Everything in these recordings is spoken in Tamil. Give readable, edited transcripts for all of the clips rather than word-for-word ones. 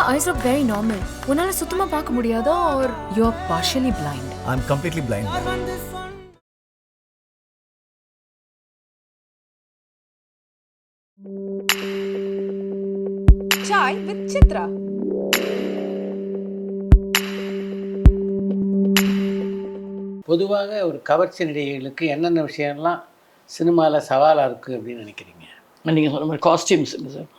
your eyes look very normal. உன்னால சுத்தமா பார்க்க முடியாதா or you are partially blind? I'm completely blind. Chai with Chitra. பொதுவாக ஒரு கவர்ச்சி நடிகைகளுக்கு என்னென்ன விஷயம்லாம் சினிமாவில் சவாலாக இருக்குது அப்படின்னு நினைக்கிறீங்க? நீங்கள் சொன்ன மாதிரி காஸ்டியூம்ஸுங்க சார்.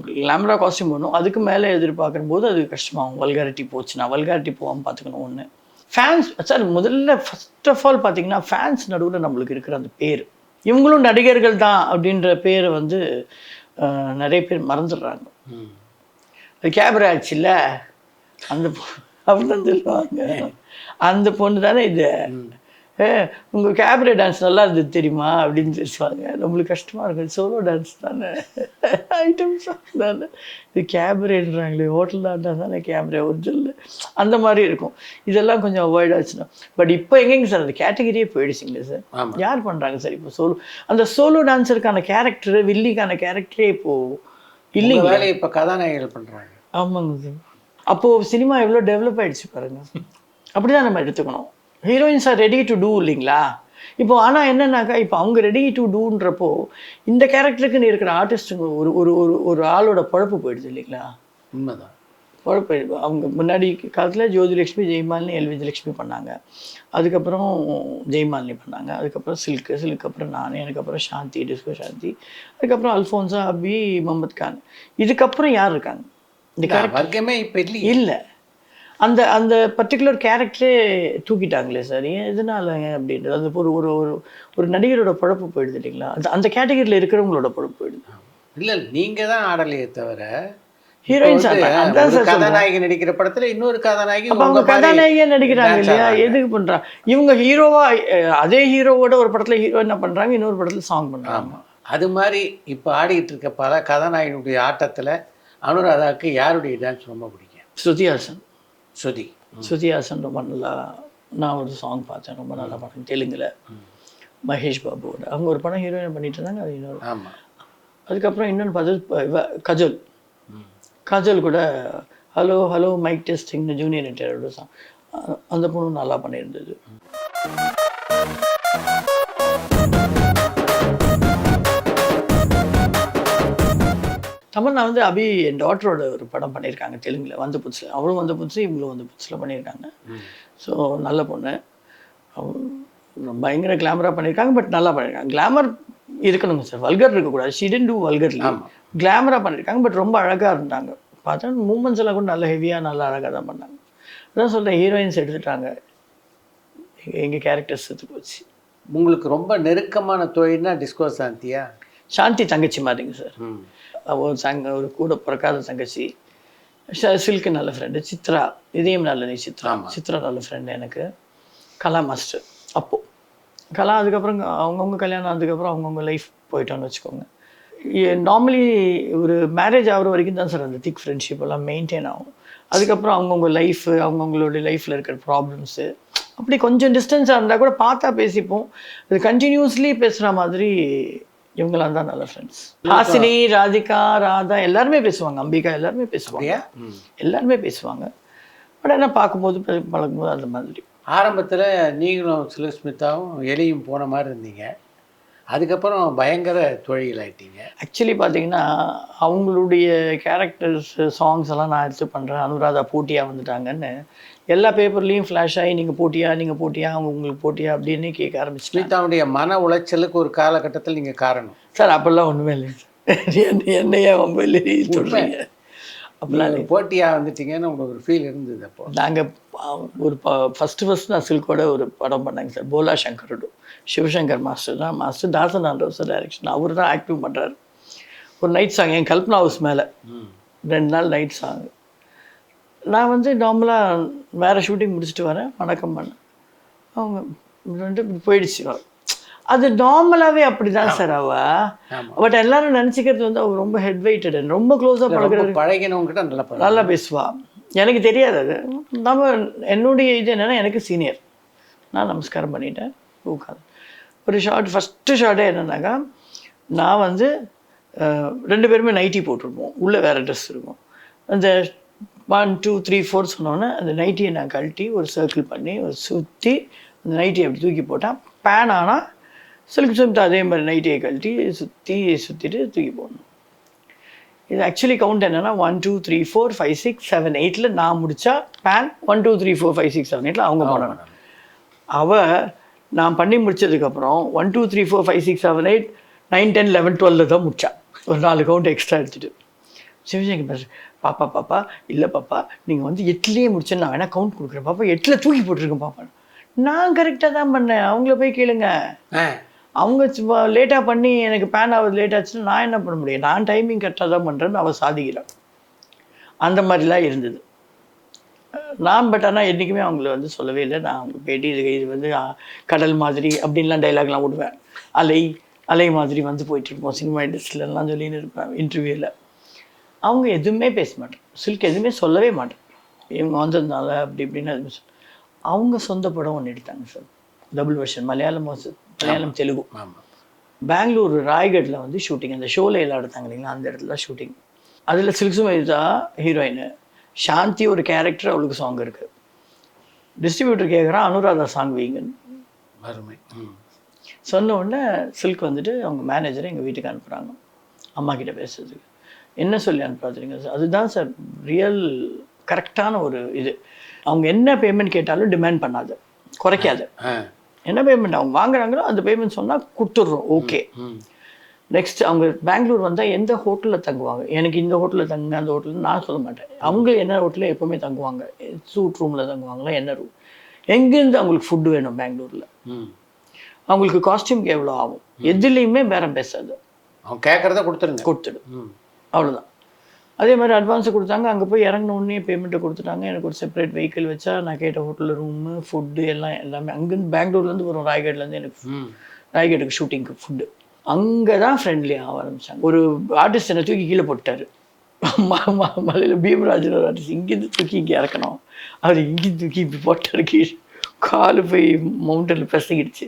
கிளாமரா காஸ்டியூம் போடணும், அதுக்கு மேலே எதிர்பார்க்குற போது அது கஷ்டமாகும். வல்காரிட்டி போச்சுன்னா வல்காரிட்டி போகாமல் பார்த்துக்கணும். ஒன்று ஃபேன்ஸ் சார், முதல்ல ஃபர்ஸ்ட் ஆஃப் ஆல் பார்த்தீங்கன்னா ஃபேன்ஸ் நடுவில் நம்மளுக்கு இருக்கிற அந்த பேர், இவங்களும் நடிகர்கள் தான் அப்படின்ற பேரை வந்து நிறைய பேர் மறந்துடுறாங்க. அது கேபரா ஆச்சுல்ல, அந்த அப்படின்னு சொல்லுவாங்க, அந்த பொண்ணு தானே இது, உங்கள் கேபரே டான்ஸ் நல்லா இருந்தது தெரியுமா அப்படின்னு சொல்லுவாங்க. நம்மளுக்கு கஷ்டமாக இருக்கும், சோலோ டான்ஸ் தானே, ஐட்டம்ஸ் தானே, இது கேபரேன்றாங்களே, ஹோட்டல் ஆண்டா தானே கேபரே ஒரிஜினல், அந்த மாதிரி இருக்கும். இதெல்லாம் கொஞ்சம் அவாய்ட் ஆச்சுன்னா. பட் இப்போ எங்கேங்க சார் அந்த கேட்டகரியே போயிடுச்சிங்களே சார். யார் பண்ணுறாங்க சார் இப்போ சோலோ? அந்த சோலோ டான்ஸருக்கான கேரக்டரு, வில்லிக்கான கேரக்டரே இப்போது இல்லைங்க. வேலையை இப்போ கதாநாயகிகள் பண்ணுறாங்க. ஆமாங்க சார். அப்போது சினிமா எவ்வளோ டெவலப் ஆகிடுச்சு பாருங்க. அப்படி தான் நம்ம எடுத்துக்கணும். Heroines are ready to do இல்லைங்களா இப்போ. ஆனால் என்னன்னாக்கா இப்போ அவங்க ரெடி டு டூன்றப்போ இந்த கேரக்டருக்குன்னு இருக்கிற ஆர்டிஸ்ட்டுங்க ஒரு ஒரு ஒரு ஒரு ஆளோட பழப்பு போயிடுது இல்லைங்களா. உண்மைதான், பழப்பு. அவங்க முன்னாடி காலத்தில் ஜோதிலட்சுமி, ஜெயமாலினி, எல் விஜயலட்சுமி பண்ணாங்க, அதுக்கப்புறம் ஜெயமாலினி பண்ணாங்க, அதுக்கப்புறம் சில்க்கு அப்புறம் நான், எனக்கு அப்புறம் சாந்தி, டிஸ்கோ சாந்தி, அதுக்கப்புறம் அல்ஃபோன்சா, அபி, முகமது கான். இதுக்கப்புறம் யார் இருக்காங்க? இந்த வர்க்கமே இப்போ இல்லை. அந்த அந்த பர்டிகுலர் கேரக்டரே தூக்கிட்டாங்களே சார். ஏன் எதனாலங்க அப்படின்றது அந்த ஒரு ஒரு ஒரு ஒரு நடிகரோட பழப்பு போயிடுது இல்லைங்களா. அந்த அந்த கேட்டகரியில் இருக்கிறவங்களோட பழப்பு போயிடுது. இல்லை, நீங்கள் தான் ஆடலையே தவிர ஹீரோயின்ஸ் கதாநாயகி நடிக்கிற படத்தில் இன்னொரு கதாநாயகி, அவங்க கதாநாயகியாக நடிக்கிறாங்க இல்லையா, எதுக்கு பண்ணுறாங்க இவங்க? ஹீரோவா அதே ஹீரோவோட ஒரு படத்தில் ஹீரோ என்ன பண்ணுறாங்க, இன்னொரு படத்தில் சாங் பண்ணுறாங்க. அது மாதிரி இப்போ ஆடிக்கிட்டு இருக்க பல கதாநாயகனுடைய ஆட்டத்தில் அனுராதாவுக்கு யாருடைய டான்ஸ் ரொம்ப பிடிக்கும்? ஸ்ருதிஹாசன். ஸ்ருதிஹாசன் ரொம்ப நல்லா, நான் ஒரு சாங் பார்த்தேன், ரொம்ப நல்லா படம், தெலுங்குல மகேஷ் பாபுவோட. அவங்க ஒரு படம் ஹீரோயின் பண்ணிட்டு இருந்தாங்க, அது இன்னொரு. ஆமாம். அதுக்கப்புறம் இன்னொன்று பார்த்து கஜல் கூட ஹலோ ஹலோ மைக் டெஸ்டிங்னு ஜூனியர் என்டிஆரோட சாங், அந்த பொண்ணும் நல்லா பண்ணியிருந்தது. தமன்னா வந்து அபி என் டாட்டரோட ஒரு படம் பண்ணியிருக்காங்க தெலுங்குல, வந்த புதுசில். அவளும் வந்த புதுசு, இவங்களும் வந்த புதுசில் பண்ணியிருக்காங்க. ஸோ நல்ல பொண்ணு, பயங்கர கிளாமராக பண்ணியிருக்காங்க. பட் நல்லா பண்ணியிருக்காங்க. கிளாமர் இருக்கணுங்க சார், வல்கர் இருக்கக்கூடாது. ஷி டிடன்ட் டூ வல்கர்லி, கிளாமராக பண்ணியிருக்காங்க. பட் ரொம்ப அழகாக இருந்தாங்க. பார்த்தா மூமெண்ட்ஸ் எல்லாம் கூட நல்ல ஹெவியாக நல்லா அழகாக தான் பண்ணாங்க. அதான் சொல்கிறேன், ஹீரோயின்ஸ் எடுத்துட்டாங்க, எங்கள் கேரக்டர்ஸ் எடுத்து போச்சு. உங்களுக்கு ரொம்ப நெருக்கமான தோழின்னா டிஸ்கோ சாந்தியா? சாந்தி தங்கச்சி மாதிரிங்க சார். ஒரு கூட பிறக்காத தங்கச்சி. சில்க்கு நல்ல ஃப்ரெண்டு. சித்ரா, இதயம் நல்ல சித்ரா நல்ல ஃப்ரெண்டு எனக்கு. கலா மாஸ்டர் அப்போது கலா. அதுக்கப்புறம் அவங்கவுங்க கல்யாணம் ஆனதுக்கப்புறம் அவங்கவுங்க லைஃப் போயிட்டோன்னு வச்சுக்கோங்க. நார்மலி ஒரு மேரேஜ் ஆகிற வரைக்கும் தான் சார் அந்த திக் ஃப்ரெண்ட்ஷிப் எல்லாம் மெயின்டைன் ஆகும். அதுக்கப்புறம் அவங்கவுங்க லைஃபு, அவங்கவுங்களுடைய லைஃப்பில் இருக்கிற ப்ராப்ளம்ஸு, அப்படி கொஞ்சம் டிஸ்டன்ஸாக இருந்தால் கூட பார்த்தா பேசிப்போம். அது கண்டினியூஸ்லி பேசுகிற மாதிரி இவங்களாம் தான் நல்ல ஃப்ரெண்ட்ஸ். ஹாசினி, ராதிகா, ராதா எல்லாருமே பேசுவாங்க, அம்பிகா எல்லாருமே பேசுவாங்க, எல்லாருமே பேசுவாங்க. பட் என்ன பார்க்கும்போது பழகும்போது அந்த மாதிரி. ஆரம்பத்தில் நீங்களும் சுலஸ்மிதாவும் எலியும் போன மாதிரி இருந்தீங்க, அதுக்கப்புறம் பயங்கர தோழிகள் ஆகிட்டீங்க. ஆக்சுவலி பார்த்தீங்கன்னா அவங்களுடைய கேரக்டர்ஸ், சாங்ஸ் எல்லாம் நான் எடுத்து பண்ணுறேன். அனுராதா போட்டியாக வந்துட்டாங்கன்னு எல்லா பேப்பர்லேயும் ஃப்ளாஷ் ஆகி நீங்கள் போட்டியா அவங்க உங்களுக்கு போட்டியா அப்படின்னு கேட்க ஆரம்பிச்சு. ஸ்மிதாவுடைய மன உளைச்சலுக்கு ஒரு காலகட்டத்தில் நீங்கள் காரணம் சார். அப்போல்லாம் ஒன்றுமே இல்லைங்க, என்னையா ரொம்ப இல்லை சொல்கிறீங்க. அப்போல்லாம் போட்டியாக வந்துட்டீங்கன்னு உங்களுக்கு ஒரு ஃபீல் இருந்தது. அப்போ நாங்கள் ஒரு ஃபஸ்ட்டு நான் சில்கோட ஒரு படம் பண்ணாங்க சார், போலா சங்கரோட. சிவசங்கர் மாஸ்டர் தான் மாஸ்டர், தாசன் ஆண்டவர் சார் டைரக்ஷன், அவர் தான் ஆக்டிவ் பண்ணுறாரு. ஒரு நைட் சாங் என் கல்பனா ஹவுஸ் மேலே 2 நாள் நைட் சாங். நான் வந்து நார்மலாக வேறு ஷூட்டிங் முடிச்சுட்டு வரேன், வணக்கம் பண்ணேன், அவங்க இப்படி போயிடுச்சு. அது நார்மலாகவே அப்படி தான் சார் அவள். பட் எல்லாரும் நினச்சிக்கிறது வந்து அவர் ரொம்ப ஹெட் வெயிட்டட், ரொம்ப க்ளோஸாக பழகினவங்ககிட்ட நல்லா பேசுவாள். எனக்கு தெரியாது அது. என்னுடைய இது என்னென்னா, எனக்கு சீனியர், நான் நமஸ்காரம் பண்ணிட்டேன், உட்காந்து ஒரு ஷார்ட். ஃபஸ்ட்டு ஷார்ட்டே என்னன்னாக்கா, நான் வந்து 2 பேருமே நைட்டி போட்டிருப்போம், உள்ளே வேறு ட்ரெஸ் இருக்கும். அந்த 1 2 3 4 சொன்னோன்னே அந்த நைட்டியை நான் கழட்டி ஒரு சர்க்கிள் பண்ணி ஒரு சுற்றி அந்த நைட்டியை அப்படி தூக்கி போட்டால் பேன் ஆனால் சில்க் ஸ்மித் அதே மாதிரி நைட்டியை கழட்டி சுற்றிட்டு தூக்கி போடணும். இது ஆக்சுவலி கவுண்ட் என்னென்னா 1 2 3 4 5 6 7 8ல் நான் முடித்தா பேன் 1 2 3 4 5 6 7 8ல் அவங்க போடணும். நான் பண்ணி முடிச்சதுக்கப்புறம் 1 2 3 4 5 6 7 8 9 10 11 12 தான் முடித்தா. ஒரு 4 கவுண்ட் எக்ஸ்ட்ரா எடுத்துகிட்டு சிவசங்கர் பாப்பா இல்லை பாப்பா நீங்கள் வந்து 8லேயே முடிச்சேன்னு நான் வேணால் கவுண்ட் கொடுக்குறேன் பாப்பா 8ல் தூக்கி போட்டிருக்கேன் பாப்பா. நான் கரெக்டாக தான் பண்ணேன், அவங்கள போய் கேளுங்க. அவங்க லேட்டாக பண்ணி எனக்கு பேன் ஆகுது லேட் ஆச்சுன்னா நான் என்ன பண்ண முடியும்? நான் டைமிங் கரெக்டாக தான் பண்ணுறேன்னு அவள் சாதிக்கிறான். அந்த மாதிரிலாம் இருந்தது. நான் பட் ஆனால் என்றைக்குமே அவங்கள வந்து சொல்லவே இல்லை. நான் அவங்க பேட்டி இது வந்து கடல் மாதிரி அப்படின்லாம் டைலாக்லாம் விடுவேன். அலை மாதிரி வந்து போயிட்டுருப்போம் சினிமா இண்டஸ்ட்ரியிலலாம் சொல்லின்னு இருப்பேன் இன்டர்வியூவில். அவங்க எதுவுமே பேச மாட்டேன், சில்க் எதுவுமே சொல்லவே மாட்டேன். இவங்க வந்ததுனால அப்படி இப்படின்னு எதுவுமே அவங்க சொந்த படம் ஒன்று எடுத்தாங்க sir, double version, Malayalam Telugu. Bangalore ராய்கட்டில் வந்து ஷூட்டிங், அந்த ஷோவில் எல்லாம் எடுத்தாங்க இல்லைங்களா, அந்த இடத்துல ஷூட்டிங். அதில் சில்க் சுமிதா ஹீரோயின், சாந்தி ஒரு கேரக்டர், அவளுக்கு சாங் இருக்குது. டிஸ்ட்ரிபியூட்டர் கேட்குறான் அனுராதா சாங் வைங்கன்னு. சொன்ன உடனே சில்க் வந்துட்டு அவங்க மேனேஜரை எங்கள் வீட்டுக்கு அனுப்புகிறாங்க அம்மா கிட்ட பேசுறதுக்கு. என்ன சொல்லி அனுப்புறாதுங்க சார், அதுதான் சார் ரியல் கரெக்டான ஒரு இது. அவங்க என்ன பேமெண்ட் கேட்டாலும் டிமாண்ட் பண்ணாது, குறைக்காது. என்ன பேமெண்ட் அவங்க வாங்குறாங்களோ அந்த பேமெண்ட் சொன்னால் கொடுத்துட்றோம், ஓகே. நெக்ஸ்ட் அவங்க பெங்களூர் வந்தால் எந்த ஹோட்டலில் தங்குவாங்க, எனக்கு இந்த ஹோட்டலில் தங்குங்க அந்த ஹோட்டலில் நான் சொல்ல மாட்டேன். அவங்க என்ன ஹோட்டலில் எப்போவுமே தங்குவாங்க, சூட் ரூமில் தங்குவாங்களா, என்ன ரூம், எங்கேருந்து அவங்களுக்கு ஃபுட்டு வேணும் பெங்களூரில், அவங்களுக்கு காஸ்டியூம்க்கு எவ்வளோ ஆகும், எதுலேயுமே பேரம் பேசாது. அவங்க கேட்குறத கொடுத்துடு அவ்வளோதான். அதே மாதிரி அட்வான்ஸை கொடுத்தாங்க, அங்கே போய் இறங்கின உடனே பேமெண்ட்டை கொடுத்துட்டாங்க. எனக்கு ஒரு செப்பரேட் வெஹிக்கிள் வச்சா நான் கேட்ட ஹோட்டலில் ரூமு ஃபுட்டு எல்லாமே அங்கேருந்து பெங்களூர்லேருந்து வரும், ராய்கட்லேருந்து எனக்கு ராய்கட்டுக்கு ஷூட்டிங்க்கு ஃபுட்டு. அங்கே தான் ஃப்ரெண்ட்லியாக ஆக ஆரம்பித்தாங்க. ஒரு ஆர்டிஸ்ட் என்னை தூக்கி கீழே போட்டார், மலையில் பீமராஜன் ஒரு ஆர்டிஸ்ட், இங்கேருந்து தூக்கி இங்கே இறக்கணும், அவர் இங்கேருந்து தூக்கி இப்படி போட்டார் கீழே, காலு போய் மவுண்டனில் பிரசங்கிடுச்சு.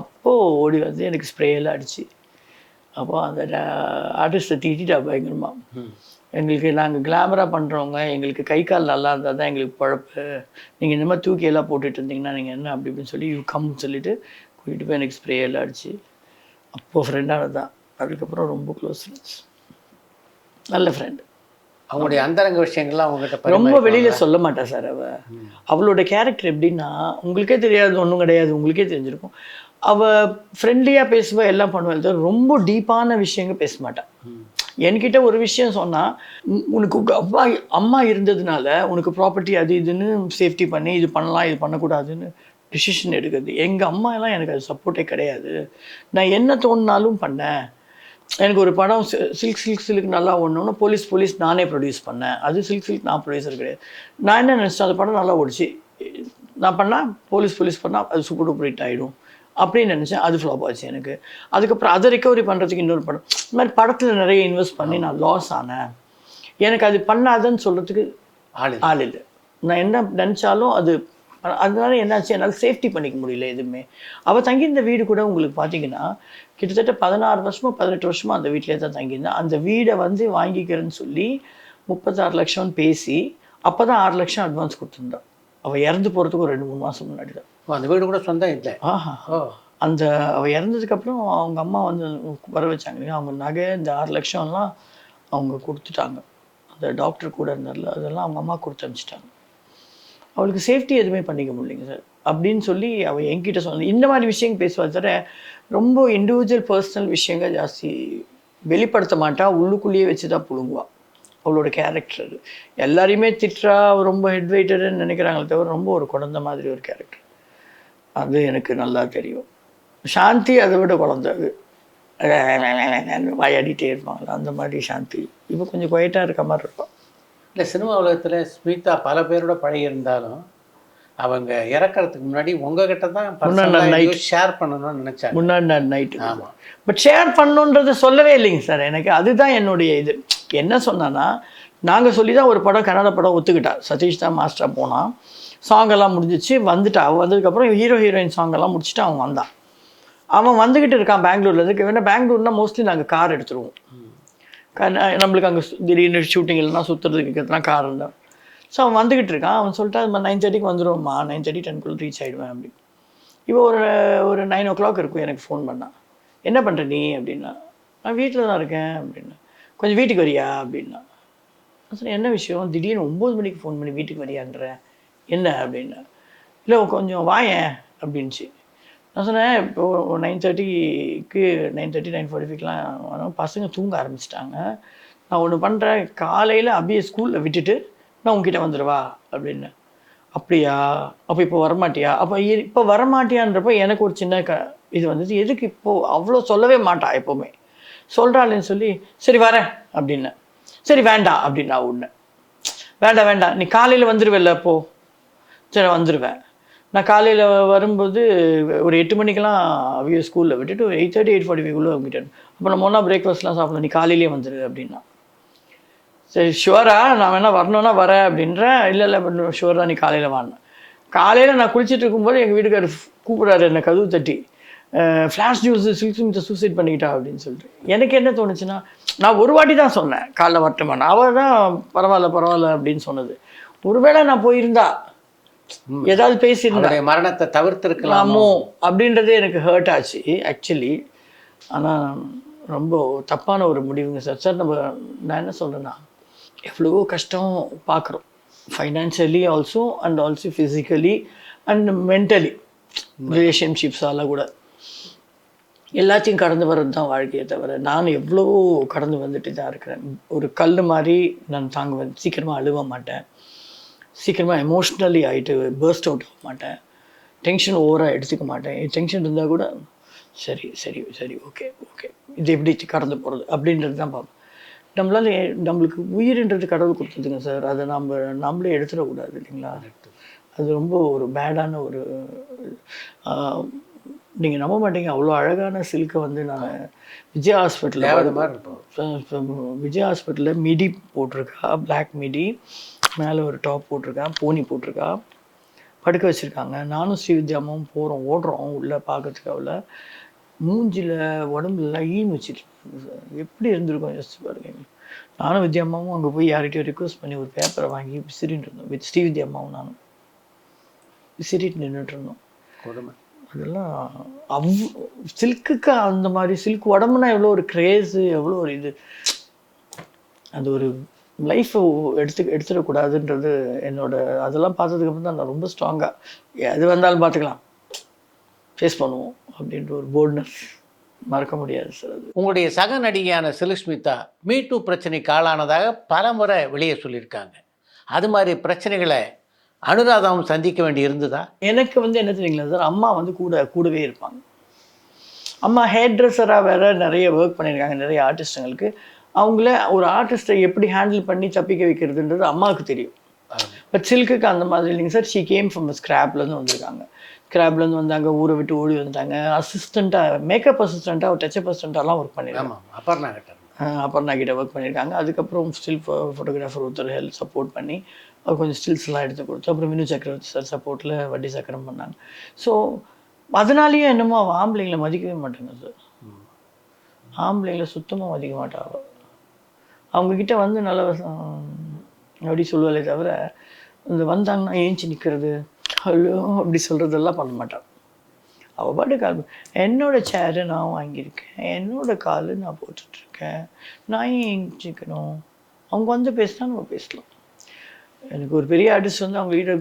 அப்போது ஓடி வந்து எனக்கு ஸ்ப்ரேயெல்லாம் அடிச்சு. அப்போ அந்த ஆர்டிஸ்ட்டை திட்டிட்டா பயங்கரமா, எங்களுக்கு நாங்கள் கிளாமராக பண்ணுறவங்க, எங்களுக்கு கை கால் நல்லா இருந்தால் தான் எங்களுக்கு பழப்பு, நீங்கள் இந்த மாதிரி தூக்கியெல்லாம் போட்டுட்டு இருந்தீங்கன்னா நீங்கள் என்ன அப்படி இப்படின்னு சொல்லி கம்னு சொல்லிவிட்டு கூட்டிகிட்டு போய் எனக்கு ஸ்ப்ரே எல்லாம் அடிச்சு. அப்போது ஃப்ரெண்டானது தான், அதுக்கப்புறம் ரொம்ப க்ளோஸ் ஃப்ரெண்ட்ஸ், நல்ல ஃப்ரெண்டு. அவங்களுடைய அந்தரங்க விஷயங்கள்லாம் அவங்ககிட்ட ரொம்ப வெளியில் சொல்ல மாட்டா சார். அவளோட கேரக்டர் எப்படின்னா உங்களுக்கே தெரியாது, ஒன்றும் கிடையாது, உங்களுக்கே தெரிஞ்சிருக்கும். அவள் ஃப்ரெண்ட்லியாக பேசுவா, எல்லாம் பண்ணுவாள், ரொம்ப டீப்பான விஷயங்கள் பேச மாட்டாள். என்கிட்ட ஒரு விஷயம் சொன்னால், உனக்கு அம்மா இருந்ததுனால உனக்கு ப்ராப்பர்ட்டி அது இதுன்னு சேஃப்டி பண்ணி இது பண்ணலாம் இது பண்ணக்கூடாதுன்னு டிசிஷன் எடுக்கிறது. எங்கள் அம்மா எல்லாம் எனக்கு அது சப்போர்ட்டே கிடையாது. நான் என்ன தோணுனாலும் பண்ணேன். எனக்கு ஒரு படம் சில்க் நல்லா ஓடணும்னா போலீஸ் நானே ப்ரொடியூஸ் பண்ணேன். அது சில்க் நான் ப்ரொடியூசர் கிடையாது. நான் என்ன நினச்சேன், அந்த படம் நல்லா ஓடிச்சு, நான் பண்ணால் போலீஸ் பண்ணால் அது சூப்பர் டூப்பர் ஹிட் ஆகிடும் அப்படின்னு நினச்சேன். அது ஃப்ளாப் ஆச்சு எனக்கு. அதுக்கப்புறம் அதை ரிகவரி பண்ணுறதுக்கு இன்னொரு படம், இந்த மாதிரி படத்தில் நிறைய இன்வெஸ்ட் பண்ணி நான் லாஸ் ஆனேன். எனக்கு அது பண்ணாதன்னு சொல்கிறதுக்கு ஆள் இல்லை. நான் என்ன நினச்சாலும் அதனால என்னாச்சு, என்னால் சேஃப்டி பண்ணிக்க முடியல எதுவுமே. அவள் தங்கியிருந்த வீடு கூட உங்களுக்கு பார்த்தீங்கன்னா கிட்டத்தட்ட 16 வருஷமோ 18 வருஷமோ அந்த வீட்டிலே தான் தங்கியிருந்தேன். அந்த வீடை வந்து வாங்கிக்கிறேன்னு சொல்லி 36 லட்சம்னு பேசி அப்போ தான் 6 லட்சம் அட்வான்ஸ் கொடுத்துருந்தான். அவள் இறந்து போகிறதுக்கு ஒரு 2-3 மாதம் முன்னாடி தான். அந்த வீடு கூட சொந்தம் இல்லை. அந்த அவள் இறந்ததுக்கப்புறம் அவங்க அம்மா வந்து வர வச்சாங்க இல்லையா, அவங்க நகை இந்த 6 லட்சம்லாம் அவங்க கொடுத்துட்டாங்க. அந்த டாக்டர் கூட இருந்தார்ல, அதெல்லாம் அவங்க அம்மா கொடுத்து அனுப்பிச்சிட்டாங்க. அவளுக்கு சேஃப்டி எதுவுமே பண்ணிக்க முடியலைங்க சார் அப்படின்னு சொல்லி அவள் என்கிட்ட சொன்ன. இந்த மாதிரி விஷயங்கள் பேசுவா தவிர ரொம்ப இண்டிவிஜுவல் பர்சனல் விஷயங்கள் ஜாஸ்தி வெளிப்படுத்த மாட்டா, உள்ளுக்குள்ளேயே வச்சு தான் புழுங்குவா. அவளோட கேரக்டர் எல்லாரையுமே திட்டுறா, ரொம்ப ஹெட் வெயிட்டடுன்னு நினைக்கிறாங்களே தவிர ரொம்ப ஒரு குழந்தை மாதிரி ஒரு கேரக்டர். அது எனக்கு நல்லா தெரியும். சாந்தி அதை விட குழந்தை, அது வாயாடிட்டே இருப்பாங்களா அந்த மாதிரி சாந்தி. இப்போ கொஞ்சம் குவைட்டாக இருக்க மாதிரி இருப்பாள். இல்லை, சினிமா உலகத்தில் ஸ்மிதா பல பேரோட பழகி இருந்தாலும் அவங்க இறக்கிறதுக்கு முன்னாடி உங்ககிட்ட தான் ஷேர் பண்ணணும்னு நினச்சாங்க. முன்னாடி நாள் நைட்டு. ஆமாம், பட் ஷேர் பண்ணணுன்றதை சொல்லவே இல்லைங்க சார் எனக்கு. அதுதான் என்னுடைய இது. என்ன சொன்னான்னா, நாங்கள் சொல்லி தான் ஒரு படம் கன்னட படம் ஒத்துக்கிட்டா. சதீஷ் தான் மாஸ்டராக போனான், சாங்கெல்லாம் முடிஞ்சிச்சு, வந்துட்டா. அவள் வந்ததுக்கப்புறம் ஹீரோயின் சாங்கெல்லாம் முடிச்சுட்டு அவன் வந்தான். அவன் வந்துக்கிட்டு இருக்கான் பெங்களூர்லேருந்து. ஏன்னா பெங்களூர்னா மோஸ்ட்லி நாங்கள் கார் எடுத்துருவோம். நம்மளுக்கு அங்கே திடீர்னு ஷூட்டிங் இல்லைன்னா சுற்றுறதுக்கு கார் இருந்தால் ஸோ அவன் வந்துக்கிட்டு இருக்கான். அவன் சொல்லிட்டா 9:30க்கு வந்துடுவோம்மா, 9:30 10க்குள்ளே ரீச் ஆகிடுவேன் அப்படி. இப்போ ஒரு 9 o'clock இருக்கும் எனக்கு ஃபோன் பண்ணான். என்ன பண்ணுற நீ அப்படின்னா, நான் வீட்டில் தான் இருக்கேன் அப்படின்னா. கொஞ்சம் வீட்டுக்கு வரியா அப்படின்னா. நான் சொன்னேன் என்ன விஷயம், திடீர்னு 9 மணிக்கு ஃபோன் பண்ணி வீட்டுக்கு வரியான்ற என்ன அப்படின்னா. இல்லை கொஞ்சம் வாயேன் அப்படின்ச்சு. நான் சொன்னேன் இப்போ 9:30க்கு 9:30 9:45க்கெலாம் பசங்க தூங்க ஆரம்பிச்சிட்டாங்க. நான் ஒன்று பண்ணுறேன், காலையில் அபியை ஸ்கூலில் விட்டுட்டு நான் உங்ககிட்ட வந்துடுவா அப்படின்னு. அப்படியா, அப்போ இப்போ வரமாட்டியா, அப்போ இப்போ வரமாட்டியான்றப்போ எனக்கு ஒரு சின்ன இது வந்துச்சு. எதுக்கு இப்போது அவ்வளோ சொல்லவே மாட்டா எப்போவுமே, சொல்கிறாள்னு சொல்லி சரி வரேன் அப்படின்னு. சரி வேண்டாம் அப்படின்னா ஒன்று, வேண்டாம் நீ காலையில் வந்துடுவேல்ல அப்போ. சரி வந்துடுவேன். நான் காலையில் வரும்போது ஒரு 8 மணிக்கெல்லாம் அவிய ஸ்கூலில் விட்டுட்டு ஒரு 8:30 8:45 அவங்ககிட்ட. அப்போ நம்ம ஒன்றா பிரேக்ஃபாஸ்ட்லாம் சாப்பிடணும், நீ காலையிலே வந்துடு அப்படின்னா. சரி ஷுவரா, நான் வேணா வரணுன்னா வரேன் அப்படின்றேன். இல்லை ஷுவரா நீ காலையில் வாங்கினேன். காலையில் நான் குளிச்சுட்டு இருக்கும்போது எங்கள் வீட்டுக்காரர் கூப்பிட்றாரு என்னை கதவு தட்டி, flash news Silk Smitha suicide பண்ணிக்கிட்டா அப்படின்னு சொல்லிட்டு. எனக்கு என்ன தோணுச்சுன்னா, நான் ஒரு வாட்டி தான் சொன்னேன் காலைல வரட்டுமான்னு. அவள் தான் பரவாயில்ல அப்படின்னு சொன்னது. ஒருவேளை நான் போயிருந்தா ஏதாவது பேசியிருந்தேன், மரணத்தை தவிர்த்திருக்கலாமோ அப்படின்றதே எனக்கு ஹர்ட் ஆச்சு ஆக்சுவலி. ஆனால் ரொம்ப தப்பான ஒரு முடிவுங்க சார். நான் என்ன சொல்கிறேன்னா, எவ்வளவோ கஷ்டம் பார்க்குறோம், financially also and also physically and mentally, ரிலேஷன்ஷிப்ஸால் கூட எல்லாத்தையும் கடந்து வர்றது தான் வாழ்க்கையை தவிர. நான் எவ்வளவோ கடந்து வந்துட்டு தான் இருக்கிறேன். ஒரு கல் மாதிரி நான் தாங்குவேன், சீக்கிரமாக அழுவ மாட்டேன், சீக்கிரமாக எமோஷ்னலி ஆகிட்டு பர்ஸ்ட் அவுட் ஆக மாட்டேன், டென்ஷன் ஓவராக எடுத்துக்க மாட்டேன். டென்ஷன் இருந்தால் கூட சரி ஓகே இது எப்படி கடந்து போகிறது அப்படின்றது தான் பார்ப்பேன். நம்மளுக்கு உயிர்ன்றது கடவுள் கொடுத்ததுங்க சார், அதை நம்மளே எடுத்துடக்கூடாது இல்லைங்களா. அது ரொம்ப ஒரு பேடான ஒரு, நீங்கள் நம்ப மாட்டீங்க, அவ்வளோ அழகான சில்கை வந்து நான் விஜய் ஹாஸ்பிட்டலில் மிடி போட்டிருக்கா, பிளாக் மிடி, மேலே ஒரு டாப் போட்டிருக்கா, போனி போட்டிருக்கா, படுக்க வச்சுருக்காங்க. நானும் ஸ்ரீவித்யாமாவும் போகிறோம், ஓடுறோம் உள்ளே பார்க்கறதுக்கு. அவளை மூஞ்சில் உடம்புலாம் வச்சுட்டு எப்படி இருந்திருக்கோம் யோசிச்சு பாருங்க. நானும் வித்யாமாவும் அங்கே போய் யார்கிட்டையும் ரிக்வஸ்ட் பண்ணி ஒரு பேப்பரை வாங்கி விசிறிட்டு இருந்தோம். வித் ஸ்ரீவித்யாமாவும் நானும் விசிறிட்டு நின்றுட்டு இருந்தோம். அதெல்லாம் சில்க்குக்கு அந்த மாதிரி சில்க் உடம்புனா எவ்வளோ ஒரு கிரேஸு, எவ்வளோ ஒரு இது, அது ஒரு லைஃப்பை எடுத்துடக்கூடாதுன்றது என்னோட. அதெல்லாம் பார்த்ததுக்கப்புறம் தான் நான் ரொம்ப ஸ்ட்ராங்காக எது வந்தாலும் பார்த்துக்கலாம், ஃபேஸ் பண்ணுவோம் அப்படின்ற ஒரு போல்ட்னஸ் மறக்க முடியாது சார். அது உங்களுடைய சக நடிகையான சில்க் ஸ்மிதா மீ-டூ பிரச்சனைக்கு ஆளானதாக பல முறை வெளியே சொல்லியிருக்காங்க. அது மாதிரி பிரச்சனைகளை அனுராதாவும் சந்திக்க வேண்டி இருந்ததா? எனக்கு வந்து என்ன தெரியுங்களா சார், அம்மா வந்து கூடவே இருப்பாங்க. அம்மா ஹேர் ட்ரெஸ்ஸராக வேறு நிறைய ஒர்க் பண்ணியிருக்காங்க நிறைய ஆர்டிஸ்ட்டுங்களுக்கு. அவங்கள ஒரு ஆர்டிஸ்ட்டை எப்படி ஹேண்டில் பண்ணி தப்பிக்க வைக்கிறதுன்றது அம்மாவுக்கு தெரியும். பட் சில்க்குக்கு அந்த மாதிரி இல்லைங்க சார். ஷீ கேம் ஃப்ரம் ஸ்க்ராப்லேருந்து வந்திருக்காங்க. ஸ்க்ராப்லேருந்து வந்தாங்க, ஊரை விட்டு ஓடி வந்துட்டாங்க. அசிஸ்டண்ட்டாக, மேக்கப் அசிஸ்டண்ட்டாக, டச்சப் அசிஸ்டண்ட்டாலாம் ஒர்க் பண்ணியிருக்காங்க. அபர்ணா கிட்ட ஒர்க் பண்ணியிருக்காங்க. அதுக்கப்புறம் ஸ்டில் ஃபோட்டோகிராஃபர் ஒருத்தர் சப்போர்ட் பண்ணி அவர் கொஞ்சம் ஸ்டில்ஸ்லாம் எடுத்து கொடுத்து, அப்புறம் வினு சக்கரவர்த்தி சார் சப்போர்ட்டில் வட்டி சக்கரம் பண்ணாங்க. ஸோ அதனாலேயே என்னமோ அவள் ஆம்பளைங்களை மதிக்கவே மாட்டேங்க சார். ஆம்பளைங்களை சுத்தமாக மதிக்க மாட்டாள். அவங்கக்கிட்ட வந்து நல்ல அப்படி சொல்லுவாளே தவிர, இந்த வந்தாங்கன்னா ஏஞ்சி நிற்கிறது, ஹலோ அப்படி சொல்கிறதெல்லாம் பண்ண மாட்டாள். அவள் பாட்டு கால், என்னோட சேரு நான் வாங்கியிருக்கேன், என்னோடய கால் நான் போட்டுட்ருக்கேன், நான் ஏன் ஏஞ்சிக்கணும், அவங்க வந்து பேசினா நம்ம பேசலாம். எனக்கு ஒரு பெரிய ஆர்டிஸ்ட் வந்து அவங்க வீட்டை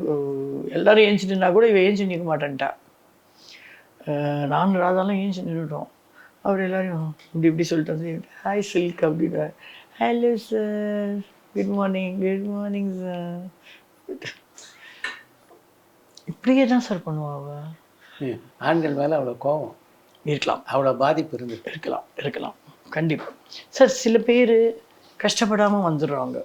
எல்லோரும் ஏஞ்சிட்டுனா கூட இவன் ஏஞ்சி நிற்க மாட்டேன்ட்டா. நானும் ராதாலாம் ஏஞ்சி நின்றுட்டோம். அவர் எல்லோரும் இப்படி சொல்லிட்டு வந்து ஹாய் சில்க் அப்படின்ற, hello sir, good morning sir, இப்படியே தான் சார் பண்ணுவாங்க. ஆண்கள் மேலே அவ்வளோ கோபம் இருக்கலாம், அவ்வளோ பாதிப்பு இருக்கலாம் கண்டிப்பாக சார். சில பேர் கஷ்டப்படாமல் வந்துடுறாங்க,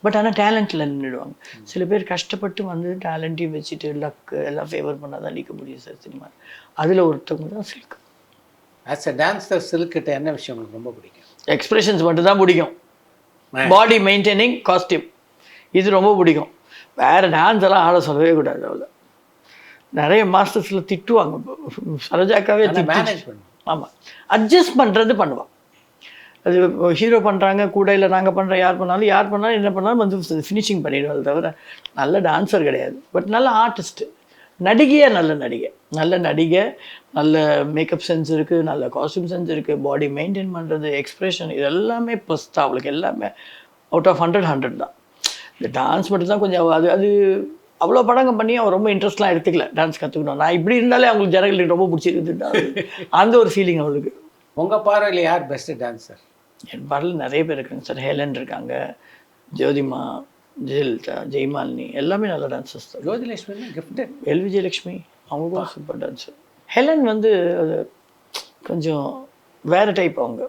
பட் ஆனால் டேலண்ட்டில் நின்றுடுவாங்க. சில பேர் கஷ்டப்பட்டு வந்து டேலண்ட்டையும் வச்சுட்டு லக்கு எல்லாம் ஃபேவர் பண்ணால் தான் நிற்க முடியும் சார் சினிமா. அதில் ஒருத்தவங்க தான் சில்க். ஆஸ் அ டான்ஸர் சில்க்கிட்ட என்ன விஷயம் உங்களுக்கு ரொம்ப பிடிக்கும்? எக்ஸ்பிரஷன்ஸ் மட்டும் தான் பிடிக்கும். பாடி மெயின்டைனிங், காஸ்டியூம், இது ரொம்ப பிடிக்கும். வேறு டான்ஸ் எல்லாம் ஆட சொல்லவே கூடாது. அவ்வளோ நிறைய மாஸ்டர்ஸில் திட்டுவாங்க, சரோஜாக்காவே மேனேஜ் பண்ணுவோம். ஆமாம், அட்ஜஸ்ட் பண்ணுறது பண்ணுவாள். அது ஹீரோ பண்ணுறாங்க கூட இல்லை நாங்கள் பண்ணுறோம் யார் பண்ணாலும் என்ன பண்ணாலும் வந்து ஃபினிஷிங் பண்ணிடுவாங்க தவிர நல்ல டான்ஸர் கிடையாது. பட் நல்ல ஆர்டிஸ்ட்டு, நல்ல நடிகை, நல்ல மேக்கப் சென்ஸ் இருக்குது, நல்ல காஸ்டியூம் சென்ஸ் இருக்குது, பாடி மெயின்டைன் பண்ணுறது, எக்ஸ்ப்ரெஷன், இது எல்லாமே ப்ளஸ் தான் அவளுக்கு. எல்லாமே அவுட் ஆஃப் 100 தான். இந்த டான்ஸ் மட்டும் தான் கொஞ்சம் அது அவ்வளோ படங்க பண்ணி அவன் ரொம்ப இன்ட்ரெஸ்ட்லாம் எடுத்துக்கல டான்ஸ் கற்றுக்கணும். நான் இப்படி இருந்தாலே அவங்களுக்கு ஜனங்களுக்கு ரொம்ப பிடிச்சிருக்குதுட்டா அந்த ஒரு ஃபீலிங் அவளுக்கு. உங்கள் பார்வையில் யார் பெஸ்ட்டு டான்ஸர்? என் பார்வையில் நிறைய பேர் இருக்காங்க சார். ஹேலன் இருக்காங்க, ஜோதிமா, ஜெயலலிதா, ஜெயமாலினி, எல்லாமே நல்ல டான்ஸர்ஸ் தான். ஜோதிலட்சுமி கிஃப்டட், எல் விஜயலட்சுமி அவங்க கூட சூப்பர் டான்ஸர். ஹெலன் வந்து அது கொஞ்சம் வேறு டைப். அவங்க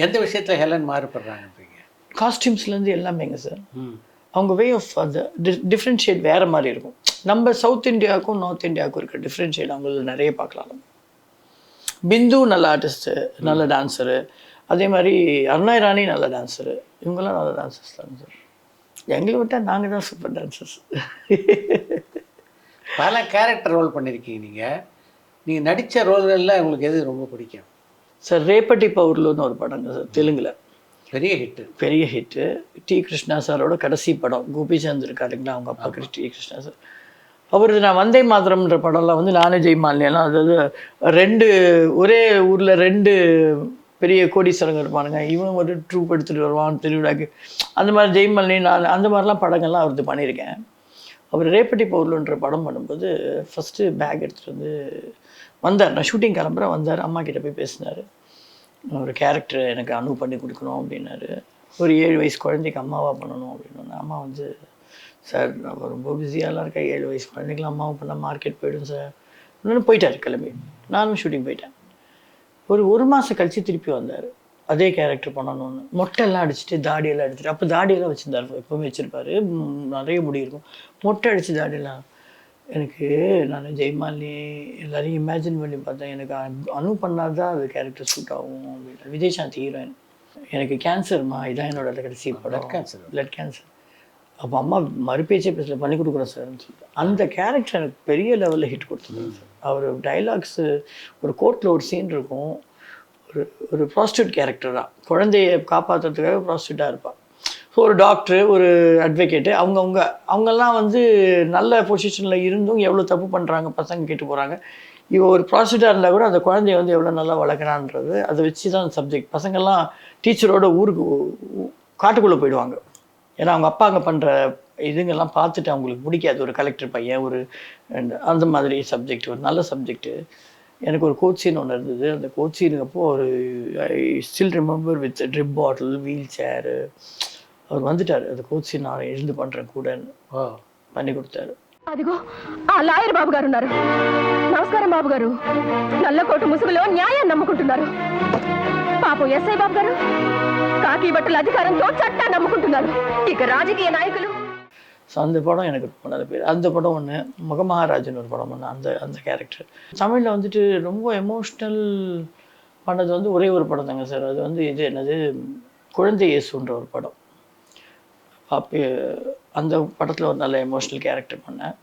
எந்த விஷயத்தில் ஹெலன் மாறுபடுறாங்கன்றீங்க? காஸ்டியூம்ஸ்லேருந்து எல்லாமேங்க சார். அவங்க வே ஆஃப் அந்த டிஃப்ரென்ஷியேட் வேறு மாதிரி இருக்கும். நம்ம சவுத் இந்தியாவுக்கும் நார்த் இந்தியாவுக்கும் இருக்க டிஃப்ரென்ஷியேட் அவங்கள நிறைய பார்க்கலாம். பிந்து நல்ல ஆர்டிஸ்ட்டு, நல்ல டான்ஸரு. அதே மாதிரி அருணா ராணி நல்ல டான்ஸரு. இவங்கெல்லாம் நல்ல டான்ஸர்ஸ் தாங்க சார். எங்களை விட்டால் நாங்கள் தான் சூப்பர் டான்ஸர்ஸ். பல கேரக்டர் ரோல் பண்ணியிருக்கீங்க நீங்கள் நடித்த ரோல்களில் உங்களுக்கு எது ரொம்ப பிடிக்கும்? சார் ரேப்பட்டி பவுர்லன்னு ஒரு படங்க சார், தெலுங்கில் பெரிய ஹிட்டு. டி கிருஷ்ணா சாரோட கடைசி படம். கோபிச்சந்த் இருக்காருங்களா அவங்க அப்பா டி கிருஷ்ணா சார். அவரது நான் வந்தே மாதரம்ன்ற படம்லாம் வந்து நானே ஜெயமாலினியெல்லாம், அதாவது 2 ஒரே ஊரில் 2 பெரிய கோடீஸ்வரங்க இருப்பானுங்க, இவன் ஒரு ட்ரூப் எடுத்துகிட்டு வருவான் திருவிழாக்கு, அந்த மாதிரி ஜெயமாலினி நான் அந்த மாதிரிலாம் படங்கள்லாம் அவரது பண்ணியிருக்கேன். அவர் ரேப்பட்டி பவுர்லன்ற படம் பண்ணும்போது ஃபஸ்ட்டு பேக் எடுத்துகிட்டு வந்து வந்தார். நான் ஷூட்டிங் கிளம்புற வந்தார், அம்மா கிட்டே போய் பேசினார். ஒரு கேரக்டர் எனக்கு அனு பண்ணி கொடுக்கணும் அப்படின்னாரு. ஒரு 7 வயசு குழந்தைக்கு அம்மாவாக பண்ணணும் அப்படின்னு. அம்மா வந்து சார் நான் ரொம்ப பிஸியாகலாம் இருக்கேன், 7 வயசு குழந்தைக்கெலாம் அம்மாவும் பண்ணால் மார்க்கெட் போய்டும் சார் இன்னொன்று போயிட்டார் கிளம்பி. நானும் ஷூட்டிங் போயிட்டேன். ஒரு மாதம் கழித்து திருப்பி வந்தார், அதே கேரக்டர் பண்ணணும்னு. மொட்டையெல்லாம் அடிச்சுட்டு தாடியெல்லாம் எடுத்துகிட்டு, அப்போ தாடியெல்லாம் வச்சுருந்தார், எப்போவுமே வச்சுருப்பாரு, நிறைய முடி இருக்கும், மொட்டை அடித்து தாடியெல்லாம். எனக்கு நான் ஜெயமாலினி எல்லாரையும் இமேஜின் பண்ணி பார்த்தேன். எனக்கு அனு பண்ணால் தான் அது கேரக்டர் சூட் ஆகும் அப்படின்னு. விஜயசாந்தி ஹீரோயின். எனக்கு கேன்சர்மா, இதான் என்னோட கடைசி படம். Blood cancer. அப்போ அம்மா மறுபேச்சே பேசல, பண்ணி கொடுக்குறேன் சார்ன்னு சொல்லிட்டு அந்த கேரக்டர் எனக்கு பெரிய லெவலில் ஹிட் கொடுத்துருங்க சார். அவர் டைலாக்ஸு, ஒரு கோர்ட்டில் ஒரு சீன் இருக்கும், ஒரு ப்ராஸ்டியூட் கேரக்டர் தான், குழந்தைய காப்பாற்றுறதுக்காக ப்ராஸ்டியூட்டாக இருப்பாள். ஸோ ஒரு டாக்டரு, ஒரு அட்வொகேட்டு, அவங்கெல்லாம் வந்து நல்ல பொசிஷனில் இருந்தும் எவ்வளோ தப்பு பண்ணுறாங்க, பசங்க கேட்டு போகிறாங்க. இவன் ஒரு ப்ராஸ்டியூட்டாக இருந்தால் கூட அந்த குழந்தைய வந்து எவ்வளோ நல்லா வளர்க்குறான்றது அதை வச்சு தான் சப்ஜெக்ட். பசங்கள்லாம் டீச்சரோட ஊருக்கு காட்டுக்குள்ளே போயிடுவாங்க. ஏன்னா அவங்க அப்பா அங்கே பண்ணுற இதுங்கெல்லாம் பார்த்துட்டு அவங்களுக்கு பிடிக்காது. ஒரு கலெக்டர் பையன், ஒரு அந்த மாதிரி சப்ஜெக்ட், ஒரு நல்ல சப்ஜெக்ட்டு. எனக்கு ஒரு கோச் சீன் ஒன்று இருந்தது. அந்த கோச் சீனுக்கு ஒரு I still remember with drip bottle, wheel chair. அவர் வந்துட்டார், அந்த கோச் சீன் நான் எழுந்து பண்ணுறேன் கூடன்னு பண்ணி கொடுத்தாரு. అదిగో ఆ లాయర్ బాబు గారు ఉన్నారు. నమస్కారం బాబు గారు. నల్ల కోటు ముసుగులో న్యాయాన్ని నమ్ముకుంటున్నారు. పాపం ఎస్ఐ బాబు గారు కాకి బట్టల అధికారంతో చట్టాన్ని నమ్ముకుంటున్నారు. ఇక రాజకీయ నాయకులు. ஸோ அந்த படம் எனக்கு ரொம்ப நல்ல பேர். அந்த படம் ஒன்று, மகமகாராஜன் ஒரு படம் ஒன்று, அந்த கேரக்டர். தமிழில் வந்துட்டு ரொம்ப எமோஷ்னல் பண்ணது வந்து ஒரே ஒரு படம் தாங்க சார். அது வந்து இது என்னது, குழந்தை இயேசுன்ற ஒரு படம். அப்போ அந்த படத்தில் ஒரு நல்ல எமோஷ்னல் கேரக்டர் பண்ணேன்.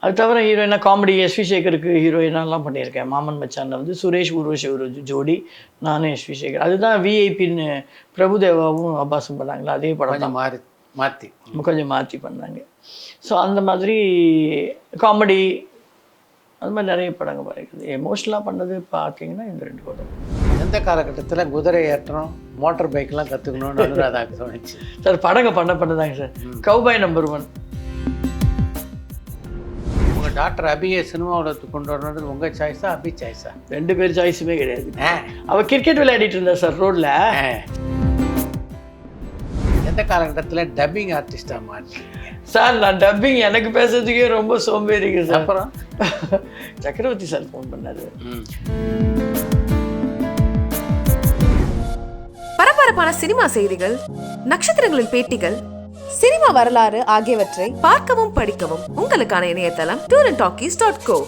அது தவிர ஹீரோயினாக காமெடி எஸ்வி சேகருக்கு ஹீரோயினாலாம் பண்ணியிருக்கேன். மாமன் மச்சானில் வந்து சுரேஷ் ஊர்வஷி ஒரு ஜோடி, நானும் எஸ்வி சேகர். அதுதான் விஐபின்னு பிரபுதேவாவும் அப்பாஸும் பண்ணாங்களா, அதே படம் தான். கொஞ்சம் மாற்றி பண்ணாங்க. ஸோ அந்த மாதிரி காமெடி அது மாதிரி நிறைய படங்கள் பண்ணியிருக்குது. எமோஷ்னலாக பண்ணது பார்த்தீங்கன்னா இந்த 2 படம். எந்த காலகட்டத்தில் குதிரை ஏற்றம், மோட்டர் பைக்லாம் கற்றுக்கணும்னு அனுராதாக்கு தோணுச்சு? சார் படங்க பண்ணதாங்க சார். Cowboy number 1. உங்கள் டாக்டர் அபியை சினிமாவில் கொண்டு வரணுன்றது உங்கள் சாய்ஸா, அபி சாய்ஸா? 2 பேர் சாய்ஸுமே கிடையாது. அவள் கிரிக்கெட் விளையாடிட்டு இருந்தா சார் ரோட்ல. எந்த காலகட்டத்தில் டப்பிங் ஆர்டிஸ்டாக மாற்றீங்க? சார் நான் டப்பிங் எனக்கு பேசுறதுக்கே ரொம்ப சோம்பேறிங்க சார். அப்புறம் சக்கரவர்த்தி சார் ஃபோன் பண்ணாரு. பரபரப்பான சினிமா செய்திகள், நட்சத்திரங்களின் பேட்டிகள், சினிமா வரலாறு ஆகியவற்றை பார்க்கவும் படிக்கவும் உங்களுக்கான இணையதளம் tourantalkies.co.